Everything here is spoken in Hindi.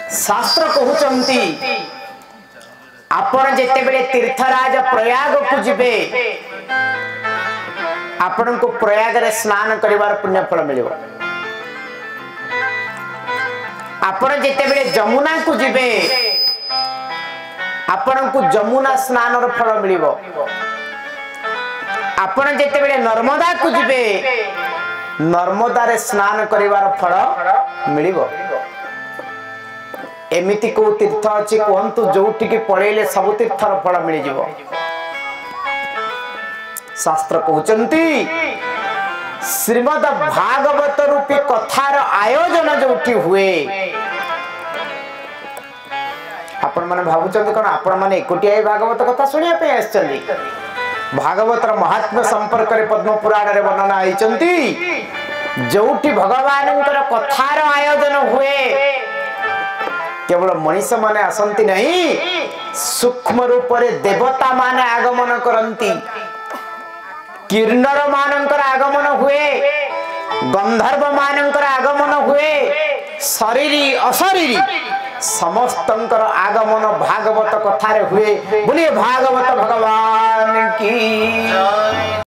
शास्त्र कहउचंती आपण जेतेबेले तीर्थराज प्रयाग को जिबे आपण को प्रयाग रे स्नान करिवार पुण्य फल मिलिबो। आपण जेतेबेले जमुना को जिबे आपण को जमुना स्नान रो फल मिलिबो। आपण जेतेबेले नर्मदा को जिबे नर्मदा रे स्नान करिवार फल मिलिबो। एमिति को तीर्थ अछि कोहंतु जोठी के पळेले सब तीर्थर फल मिलि जिवो। शास्त्र कहउचंती श्रीमद् भागवत रूपी कथार आयोजन जोठी हुए आपण माने भाबुचंती कोन आपण माने एकोटिया भागवत कथा सुनिया पे आछंती। भागवतर महात्म्य संपर्क रे पद्म पुराण रे वर्णना आइचंती जोठी भगवानंकर कथार आयोजन हुए केवल मनीष माने आसंती नहीं सूक्ष्म रूप रे देवता माने आगमन करंती किन्नर मानंकर आगमन हुए गंधर्व मानंकर आगमन हुए शरीरी अशरीरी समस्तंकर आगमन भागवत कथारे हुए। बोलिए भागवत भगवान की।